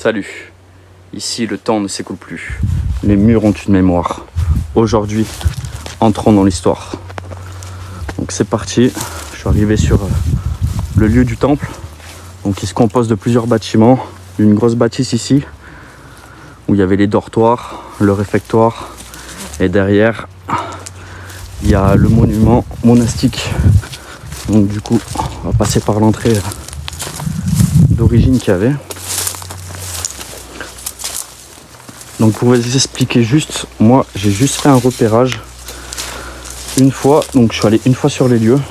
Salut, ici le temps ne s'écoule plus, les murs ont une mémoire. Aujourd'hui, entrons dans l'histoire. Donc c'est parti, je suis arrivé sur le lieu du temple. Donc il se compose de plusieurs bâtiments, une grosse bâtisse ici, où il y avait les dortoirs, le réfectoire, et derrière, il y a le monument monastique. Donc du coup, on va passer par l'entrée d'origine qu'il y avait. Donc pour vous expliquer juste, moi j'ai juste fait un repérage une fois, donc je suis allé une fois sur les lieux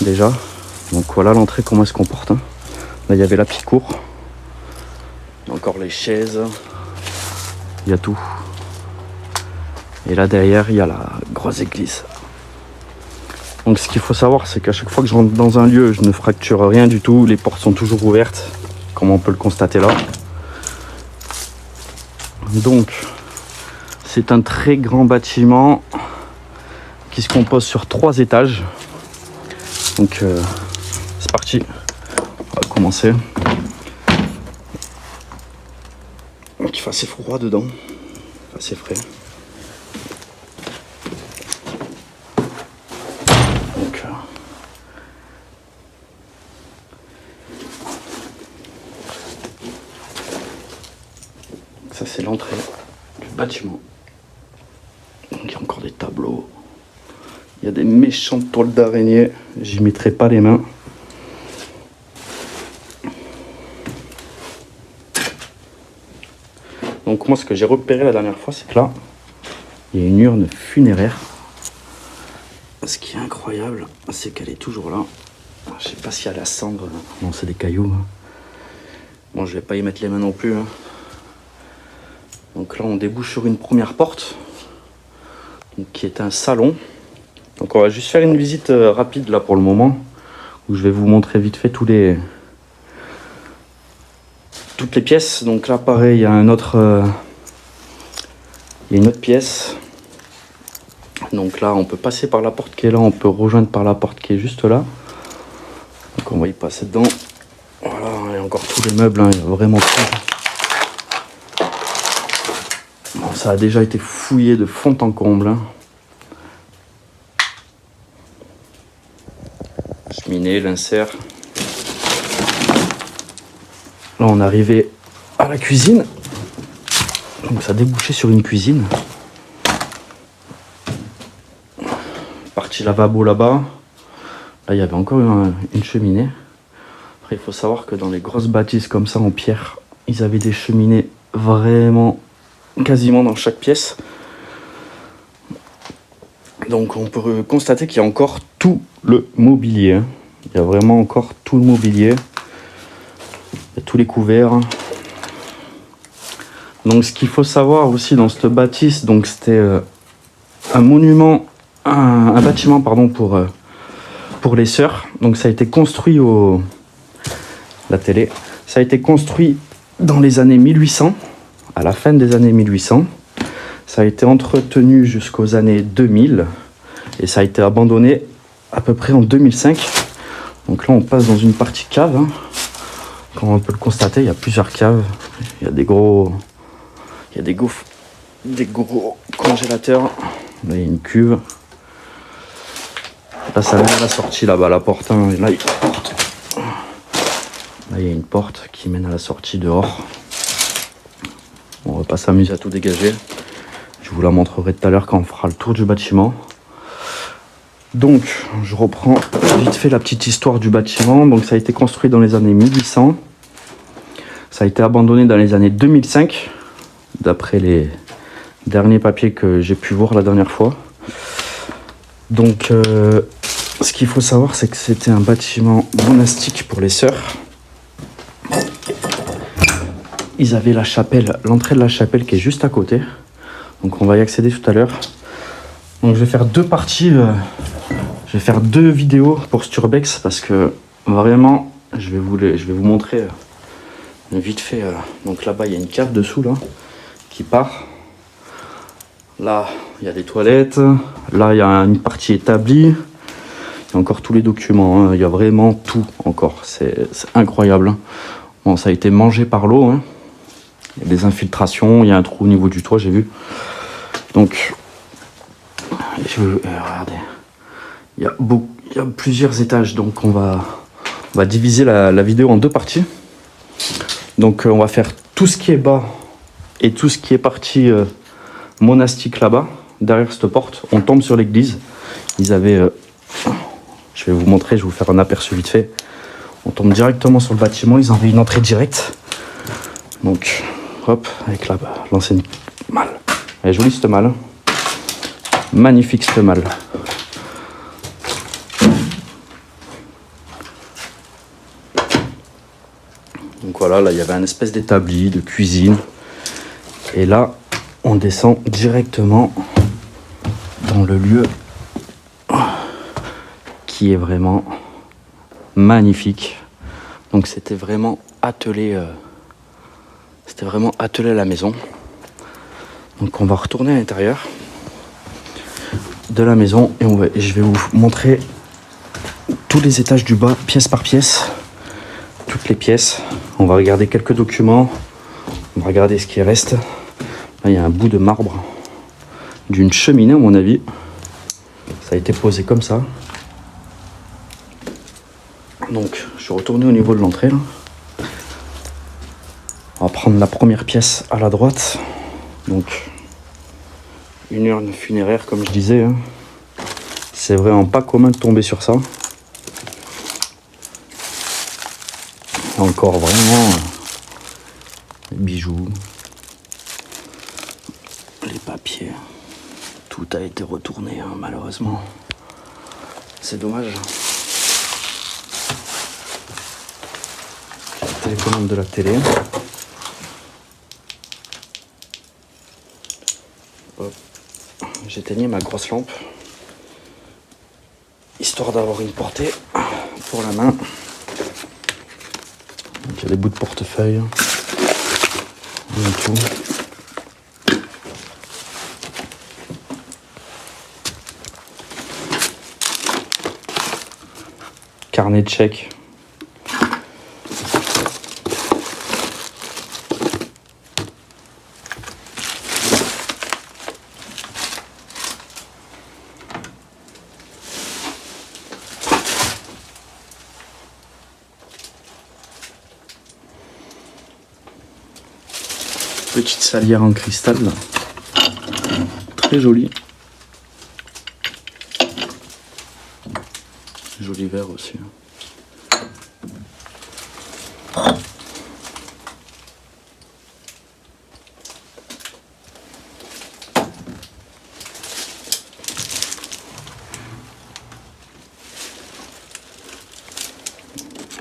déjà. Donc voilà l'entrée, comment elle se comporte. Là il y avait la picour, encore les chaises, il y a tout. Et là derrière il y a la grosse église. Donc ce qu'il faut savoir, c'est qu'à chaque fois que je rentre dans un lieu, je ne fracture rien du tout, les portes sont toujours ouvertes, comme on peut le constater là. Donc, c'est un très grand bâtiment qui se compose sur 3 étages. Donc, c'est parti. On va commencer. Donc, il fait assez froid dedans, assez frais. Donc, ça c'est l'entrée du bâtiment. Donc il y a encore des tableaux. Il y a des méchantes toiles d'araignée. J'y mettrai pas les mains. Donc moi ce que j'ai repéré la dernière fois, c'est que là, il y a une urne funéraire. Ce qui est incroyable, c'est qu'elle est toujours là. Je sais pas s'il y a la cendre. Non, c'est des cailloux. Bon, je vais pas y mettre les mains non plus. Donc là on débouche sur une première porte, donc, qui est un salon. Donc on va juste faire une visite rapide là pour le moment, où je vais vous montrer vite fait toutes les pièces. Donc là pareil, il y a une autre pièce. Donc là on peut passer par la porte qui est là, on peut rejoindre par la porte qui est juste là. Donc on va y passer dedans. Voilà, il y a encore tous les meubles, il y a vraiment tout. Ça a déjà été fouillé de fond en comble. Cheminée, l'insert. Là, on est arrivé à la cuisine. Donc, ça débouchait sur une cuisine. Partie lavabo là-bas. Là, il y avait encore une cheminée. Après, il faut savoir que dans les grosses bâtisses comme ça en pierre, ils avaient des cheminées vraiment quasiment dans chaque pièce. Donc on peut constater qu'il y a encore tout le mobilier. Il y a vraiment encore tout le mobilier. Il y a tous les couverts. Donc ce qu'il faut savoir aussi dans cette bâtisse, donc c'était un monument, un bâtiment pardon pour les sœurs. Donc ça a été construit la télé. Ça a été construit dans les années 1800. À la fin des années 1800, ça a été entretenu jusqu'aux années 2000 et ça a été abandonné à peu près en 2005. Donc là, on passe dans une partie cave. Comme on peut le constater, il y a plusieurs caves. Il y a des gros congélateurs. Là, il y a une cuve. Là, ça mène à la sortie là-bas, la porte. Et là, il y a une porte. Là, il y a une porte qui mène à la sortie dehors. On va pas s'amuser à tout dégager. Je vous la montrerai tout à l'heure quand on fera le tour du bâtiment. Donc, je reprends vite fait la petite histoire du bâtiment. Donc, ça a été construit dans les années 1800. Ça a été abandonné dans les années 2005, d'après les derniers papiers que j'ai pu voir la dernière fois. Donc, ce qu'il faut savoir, c'est que c'était un bâtiment monastique pour les sœurs. Ils avaient la chapelle, l'entrée de la chapelle qui est juste à côté. Donc on va y accéder tout à l'heure. Donc je vais faire 2 parties. Je vais faire 2 vidéos pour Sturbex parce que vraiment, je vais vous montrer vite fait. Donc là-bas, il y a une cave dessous là qui part. Là, il y a des toilettes. Là, il y a une partie établie. Il y a encore tous les documents. Il y a vraiment tout encore. C'est incroyable. Bon, ça a été mangé par l'eau, hein. Il y a des infiltrations, il y a un trou au niveau du toit, j'ai vu. Donc, regardez, il y a plusieurs étages, donc on va diviser la vidéo en deux parties. Donc on va faire tout ce qui est bas et tout ce qui est partie monastique là-bas, derrière cette porte. On tombe sur l'église. Ils avaient, je vais vous montrer, je vais vous faire un aperçu vite fait. On tombe directement sur le bâtiment, ils avaient une entrée directe. Donc, hop, avec l'ancienne malle. Elle est jolie cette malle. Magnifique cette malle. Donc voilà, là il y avait un espèce d'établi, de cuisine. Et là, on descend directement dans le lieu qui est vraiment magnifique. Donc c'était vraiment attelé à la maison. Donc on va retourner à l'intérieur de la maison et je vais vous montrer tous les étages du bas, pièce par pièce, toutes les pièces. On va regarder quelques documents, on va regarder ce qui reste. Là il y a un bout de marbre d'une cheminée à mon avis. Ça a été posé comme ça. Donc je suis retourné au niveau de l'entrée là. On va prendre la première pièce à la droite. Donc une urne funéraire comme je disais, hein. C'est vraiment pas commun de tomber sur ça. Encore vraiment les bijoux, les papiers, tout a été retourné, hein, malheureusement. C'est dommage. La télécommande de la télé. J'éteignais ma grosse lampe, histoire d'avoir une portée pour la main. Donc il y a des bouts de portefeuille, et tout. Carnet de chèques. Petite salière en cristal, là. Très jolie. Joli verre aussi.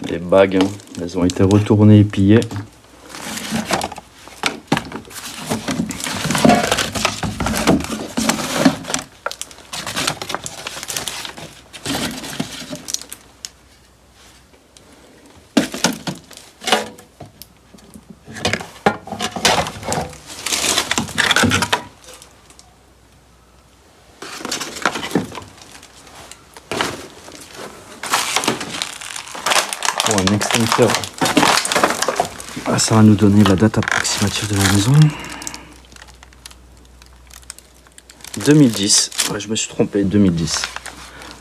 Les bagues, hein, elles ont été retournées et pillées. Un extincteur. Ah, ça va nous donner la date approximative de la maison. 2010. Ouais, je me suis trompé, 2010.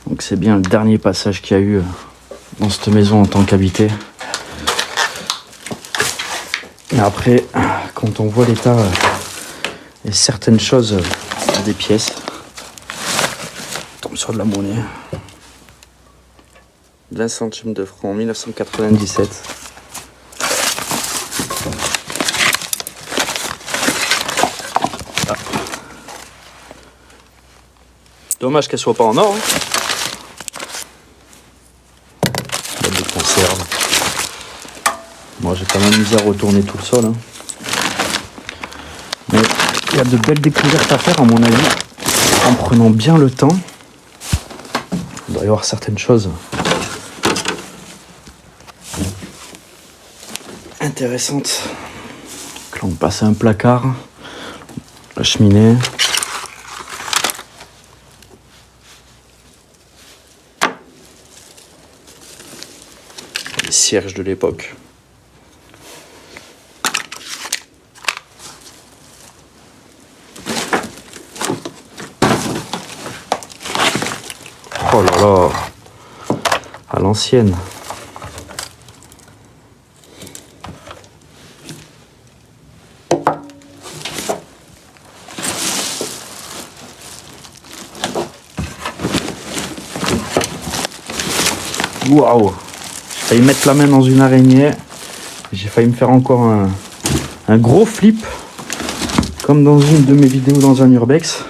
Donc c'est bien le dernier passage qu'il y a eu dans cette maison en tant qu'habité. Et après, quand on voit l'état et certaines choses des pièces, on tombe sur de la monnaie. 20 centimes de francs, 1997. Ah. Dommage qu'elle soit pas en or. Hein. Boîte de conserve. Moi j'ai quand même mis à retourner tout le sol. Hein. Mais il y a de belles découvertes à faire à mon avis. En prenant bien le temps. Il doit y avoir certaines choses intéressante. Donc là on passe à un placard, la cheminée. Les cierges de l'époque. là. À l'ancienne. Waouh! J'ai failli mettre la main dans une araignée. J'ai failli me faire encore un gros flip. Comme dans une de mes vidéos dans un urbex.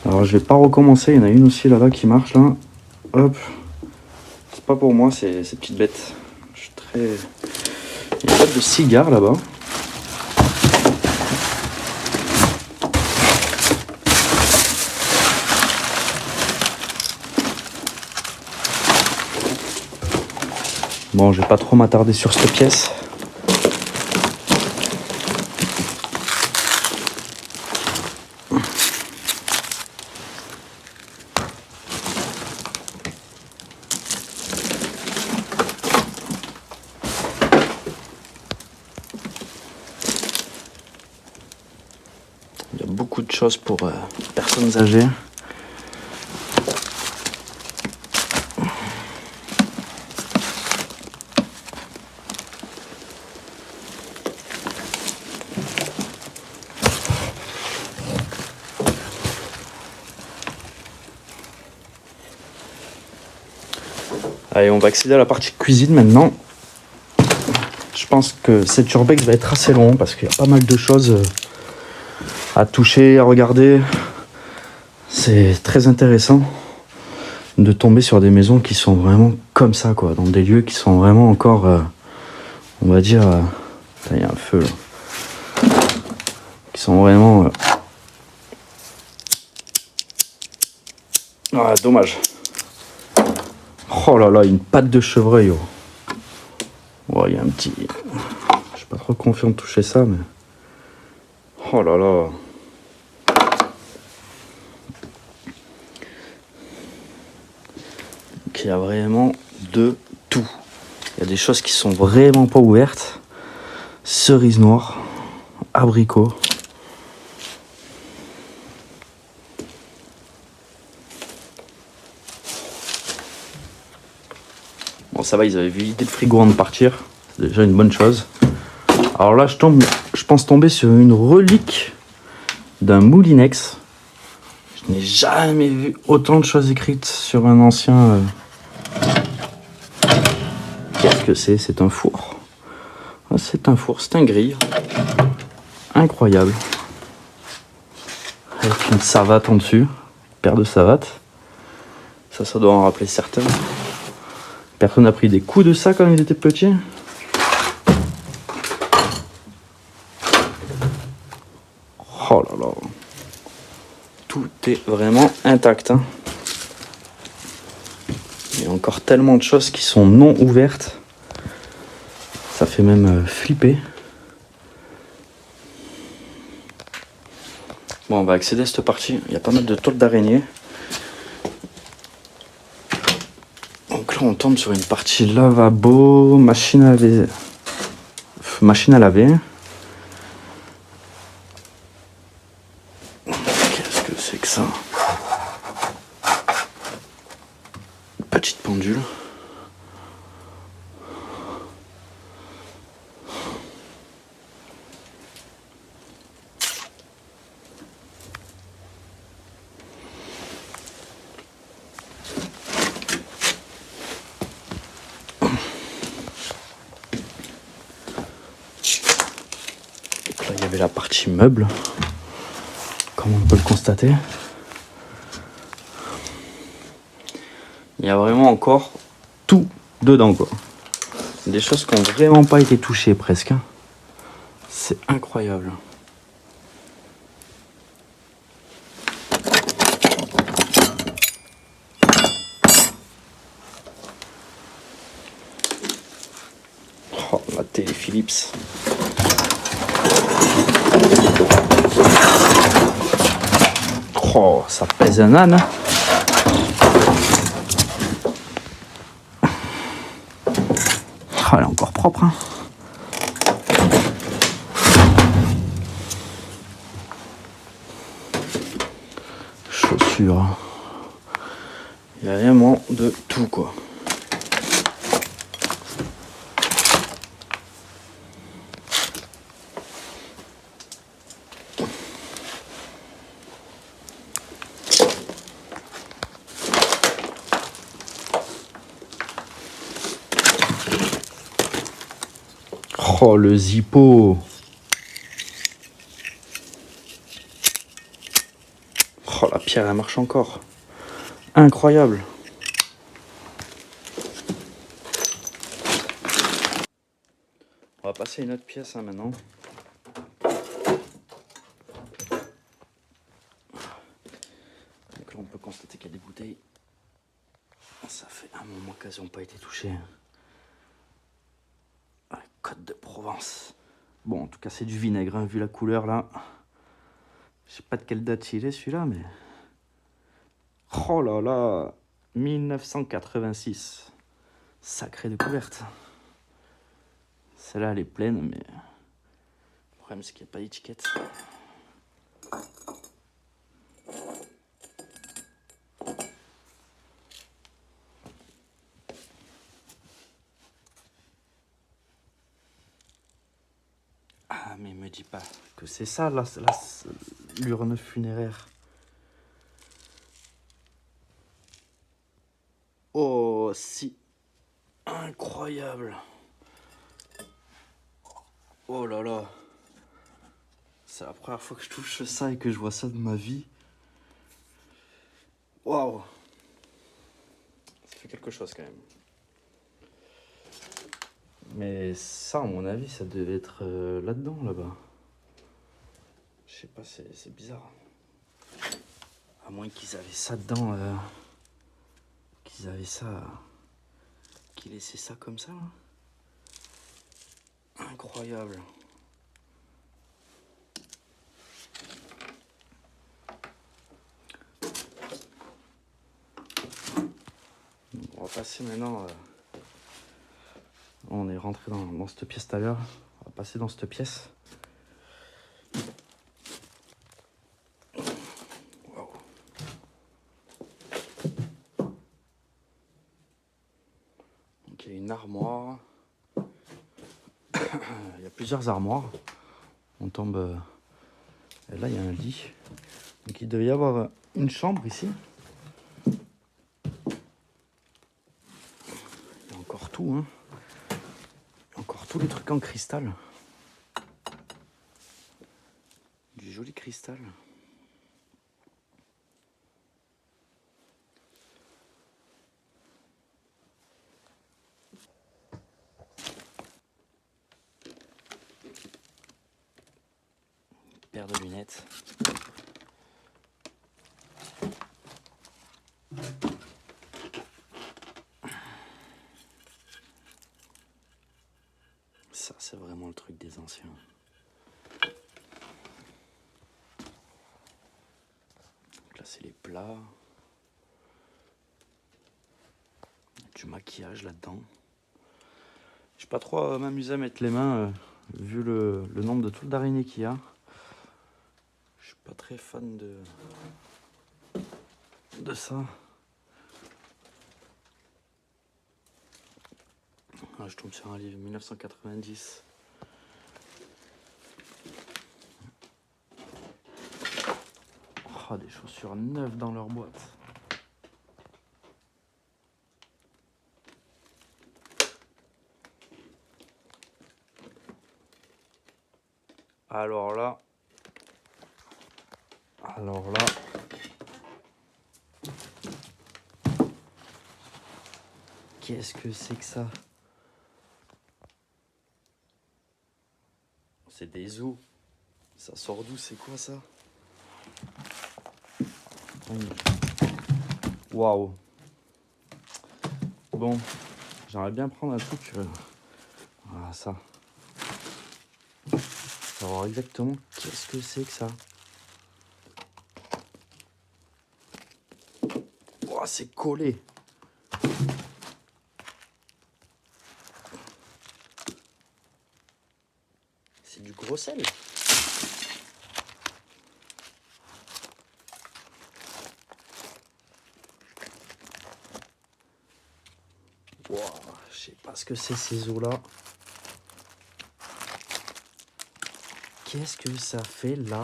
Alors je vais pas recommencer. Il y en a une aussi là-bas qui marche là. Hop. C'est pas pour moi ces petites bêtes. Je suis très... Il y a une boîte de cigares là-bas. Bon, je vais pas trop m'attarder sur cette pièce. Il y a beaucoup de choses pour personnes âgées. Allez, on va accéder à la partie cuisine maintenant. Je pense que cet urbex va être assez long parce qu'il y a pas mal de choses à toucher, à regarder. C'est très intéressant de tomber sur des maisons qui sont vraiment comme ça, quoi, dans des lieux qui sont vraiment encore, on va dire, il y a un feu là, qui sont vraiment, ah, dommage. Oh là là, une patte de chevreuil. Oh. Oh, il y a un petit... Je suis pas trop confiant de toucher ça, mais... Oh là là. Donc, il y a vraiment de tout. Il y a des choses qui sont vraiment pas ouvertes. Cerise noire, abricot. Bon, ça va, ils avaient vidé le frigo avant de partir. C'est déjà une bonne chose. Alors là, je pense tomber sur une relique d'un Moulinex. Je n'ai jamais vu autant de choses écrites sur un ancien... Qu'est-ce que c'est? C'est un four. Ah, c'est un four, c'est un grill. Incroyable. Avec une savate en dessus. Une paire de savates. Ça doit en rappeler certains. Personne n'a pris des coups de ça quand ils étaient petits. Oh là là. Tout est vraiment intact. Hein. Il y a encore tellement de choses qui sont non ouvertes. Ça fait même flipper. Bon, on va accéder à cette partie. Il y a pas mal de toiles d'araignée. Donc là, on tombe sur une partie lavabo, machine à laver. Machine à laver. Qu'est-ce que c'est que ça? Une petite pendule. Là, il y avait la partie meuble, comme on peut le constater. Il y a vraiment encore tout dedans, quoi. Des choses qui n'ont vraiment pas été touchées presque. C'est incroyable. Oh, la télé Philips. Oh, ça pèse un âne. Oh, elle est encore propre. Hein. Chaussures. Il y a vraiment de tout quoi. Oh le Zippo. Oh la pierre elle marche encore. Incroyable. On va passer à une autre pièce hein, maintenant. Donc là on peut constater qu'il y a des bouteilles. Ça fait un moment qu'elles n'ont pas été touchées. Côte de Provence. Bon en tout cas c'est du vinaigre hein, vu la couleur là. Je sais pas de quelle date il est celui-là mais... Oh là là 1986. Sacrée découverte. Celle-là elle est pleine mais... Le problème c'est qu'il n'y a pas d'étiquette. Ah mais me dis pas que c'est ça là l'urne funéraire. Oh si. Incroyable. Oh là là. C'est la première fois que je touche ça et que je vois ça de ma vie. Waouh. Ça fait quelque chose quand même. Mais ça, à mon avis, ça devait être là-dedans, là-bas. Je sais pas, c'est bizarre. À moins qu'ils avaient ça dedans. Qu'ils avaient ça. Qu'ils laissaient ça comme ça. Là. Incroyable. On va passer maintenant. On est rentré dans cette pièce tout à l'heure. On va passer dans cette pièce. Wow. Donc il y a une armoire. Il y a plusieurs armoires. On tombe. Et là il y a un lit. Donc il devait y avoir une chambre ici. Il y a encore tout, hein. Encore tous les trucs en cristal. Du joli cristal. Une paire de lunettes. Ça, c'est vraiment le truc des anciens. Donc là, c'est les plats. Du maquillage là-dedans. Je vais pas trop m'amuser à mettre les mains, vu le nombre de toules d'araignée qu'il y a. Je suis pas très fan de ça. Ah, je tombe sur un livre 1990. Oh, des chaussures neuves dans leur boîte. Alors là, qu'est-ce que c'est que ça? C'est des os. Ça sort d'où? C'est quoi ça? Waouh. Bon, j'aimerais bien prendre un truc. Voilà, ça. Savoir exactement qu'est-ce que c'est que ça. Oh, c'est collé. C'est du gros sel. Je sais pas ce que c'est ces os-là. Qu'est-ce que ça fait là?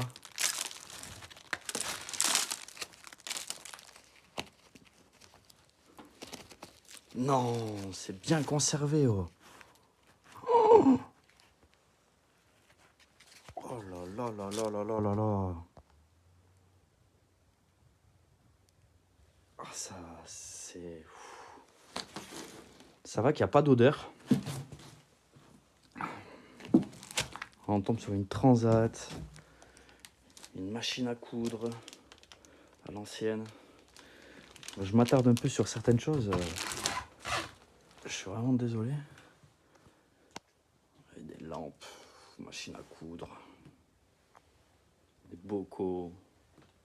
Non, c'est bien conservé, oh. Oh là là là là là là là là. Ah, ça, c'est... Ça va qu'il n'y a pas d'odeur. On tombe sur une transat, une machine à coudre à l'ancienne. Je m'attarde un peu sur certaines choses. Je suis vraiment désolé. Des lampes, machine à coudre, des bocaux,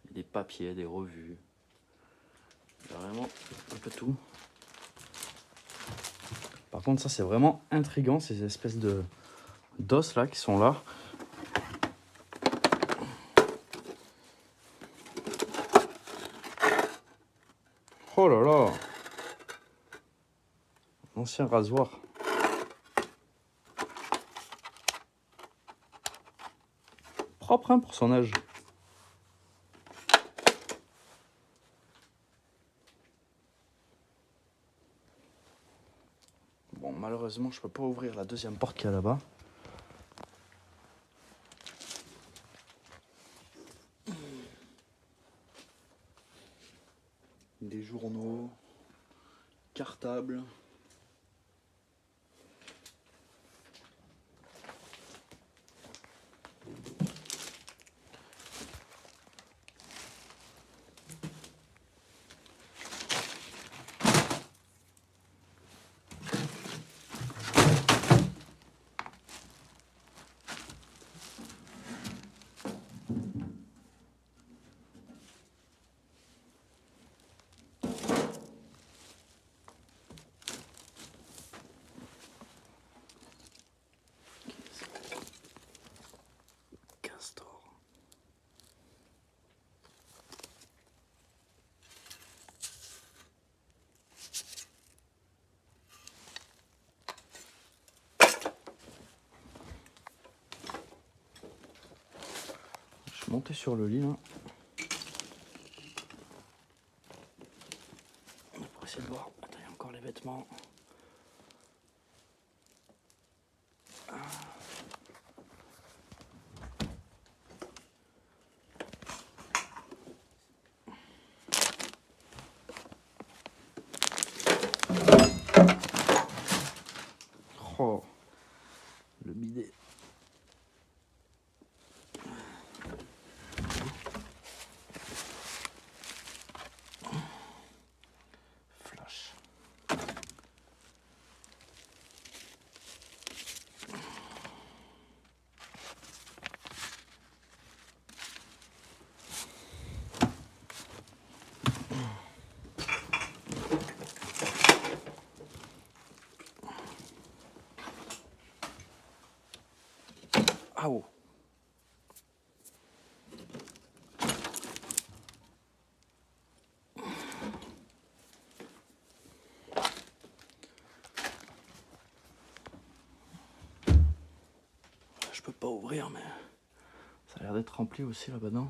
des papiers, des revues. Il y a vraiment un peu tout. Par contre, ça c'est vraiment intriguant, ces espèces de d'os là qui sont là. Oh là là! Ancien rasoir. Propre hein, pour son âge. Bon, malheureusement, je peux pas ouvrir la deuxième porte qu'il y a là-bas. Des journaux, cartables. Castor. Je suis monté sur le lit là. Pour essayer de voir. Attends, il y a encore les vêtements. Oh, le bidet. Flash. Ah oh. Je peux pas ouvrir, mais ça a l'air d'être rempli aussi là-bas, non?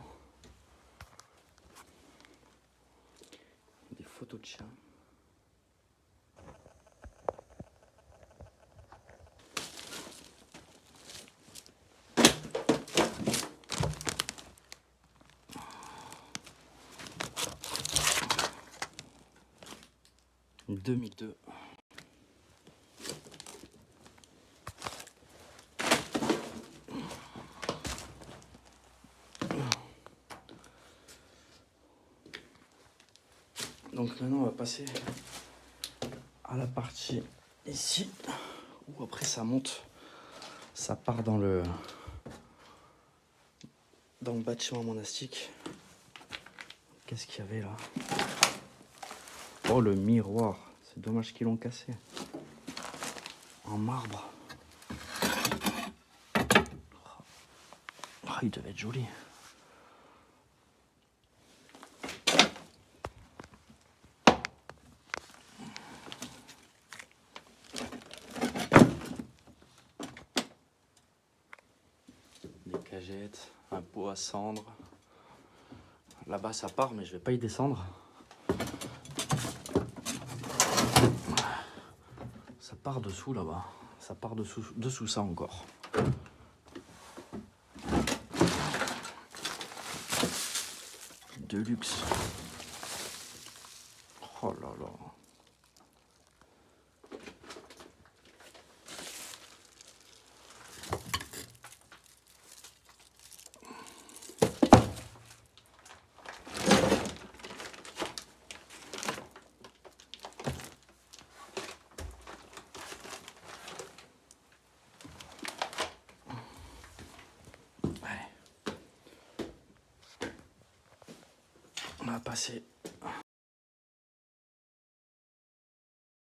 Des photos de chiens. « 2002. » Donc maintenant on va passer à la partie ici où après ça monte, ça part dans le bâtiment monastique. Qu'est-ce qu'il y avait là? Oh le miroir, c'est dommage qu'ils l'ont cassé. En marbre. Oh, il devait être joli. cagette, un pot à cendre. Là-bas ça part mais je vais pas y descendre. Ça part dessous là-bas. Ça part dessous ça encore. De luxe. Oh là là. On va passer